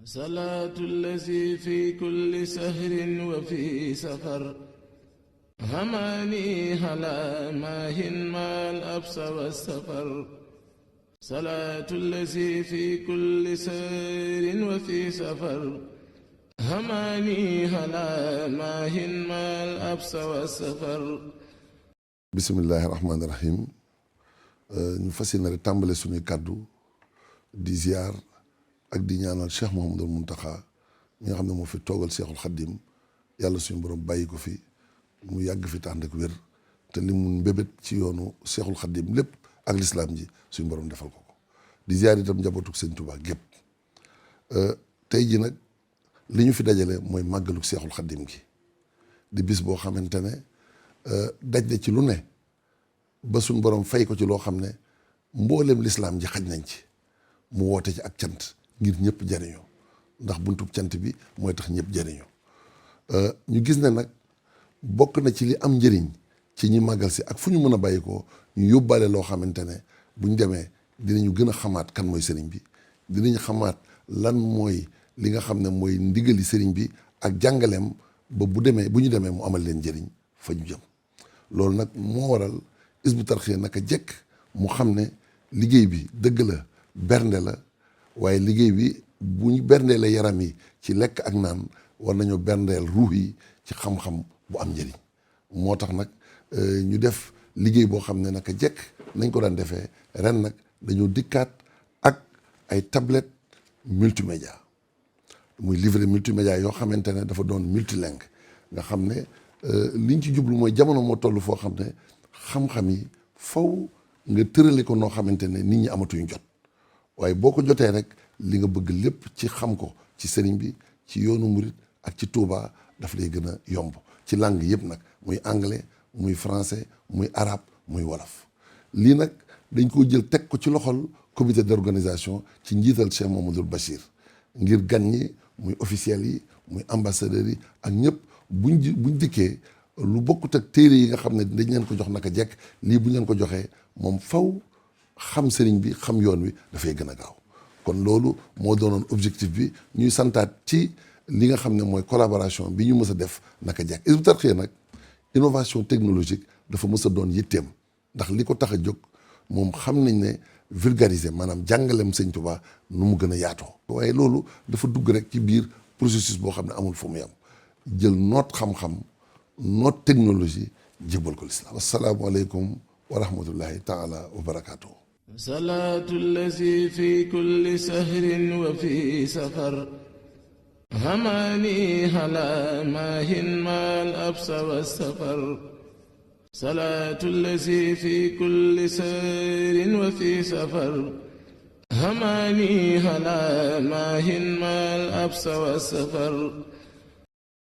صلاة الذي في كل سهر وفي سفر هماني هلا ماهن ما الأبس والسفر صلاة الذي في كل سهر وفي سفر هماني هلا ماهن ما الأبس والسفر. bismillahi rahmaani rahim. ñu fas yéene tàmbale suñuy kàddu di ziar ak di ñaanal Cheikh Mouhamadul Mountakha ñi nga xam ne moo fi toogal Cheikhul Khadim yàlla suñu borom bàyyi ko fi mu yàgg fi tànd ak wér te li mu mbébét ci yoonu Cheikhul Khadim lépp ak lislaam ji suñu borom defal ko ko di ziar itam njabootuk Sëñ Tuubaa gépp. tey ji nag li ñu fi dajale mooy màggaluk Cheikhul Khadim gi di bis boo xamante ne daj na ci lu ne ba suñ borom fay ko ci loo xam ne mboolem lislaam ji xaj nañ ci mu woote ci ak cant ngir ñëpp jariñoo ndax buntub cant bi mooy tax ñëpp jariñoo. ñu gis ne nag bokk na ci li am njëriñ ci ñi màggal si ak fu ñu mën a bàyyi ko ñu yóbbaale loo xamante ne buñ demee dinañu gën a xamaat kan mooy sëriñ bi, dinañ xamaat lan mooy li nga xam ne mooy ndigali sëriñ bi ak jàngaleem ba bu ñu demee mu amal leen njëriñ fa ñu jëm. loolu nag moo waral Hizbut Tarqiyyah naka jekk mu xam ne liggéey bi dëgg la bernde la, waaye liggéey bi bu ñu berndeele yaram yi ci lekk ak naan war nañoo berndeel ruux yi ci xam-xam bu am njëriñ. moo tax nag ñu def liggéey boo xam ne naka jekk nañ ko daan defee ren nag dañoo dikkaat ak ay tablette multimédia muy livret multimédia yoo xamante ne dafa doon multilingue nga xam ne liñ ci jublu mooy jamono moo toll foo xam ne xam-xam yi faw nga tërale ko noo xamante ne nit ñi amatuñu jot, waaye boo ko jotee rek li nga bëgg lépp ci xam ko ci sëriñ bi, ci yoonu murit ak ci Touba daf lay gën a yomb ci langue yëpp nag, muy anglais muy français muy arabe muy wolof. lii nag dañ koo jël teg ko ci loxol comité d'organisation ci njiital Cheikh Mamadou Bachir ngir gan ñi muy officiels yi muy ambassadeurs yi ak ñëpp buñ dikkee lu bokkut ak téere yi nga xam ne dañ leen ko jox naka jekk lii buñ leen ko joxee moom faw xam sëriñ bi xam yoon wi dafay gën a gaaw. kon loolu moo doonoon objectif bi ñuy santaat ci li nga xam ne mooy collaboration bi ñu mës a def naka jekk. Hizbut Tarqiyyah nag innovation technologique dafa mës a doon yitteem ndax li ko tax a jóg moom xam nañ ne vulgariser maanaam jàngaleem Sëñ Tuubaa nu mu gën a yaatoo. waaye loolu dafa dugg rek ci biir processus boo xam ne amul fu mu yam jël noot xam-xam noot technologie jébbal ko lislaam. asalaamaaleykum wa rahmatullahi taala wa barakaatu. salaatu allazi fi kulli sahrin wa fi safar hamaani hala maahin maal absa wa safar salaatu allazi fi kulli sahrin wa fi safar hamaani hala maahin maal absa wa safar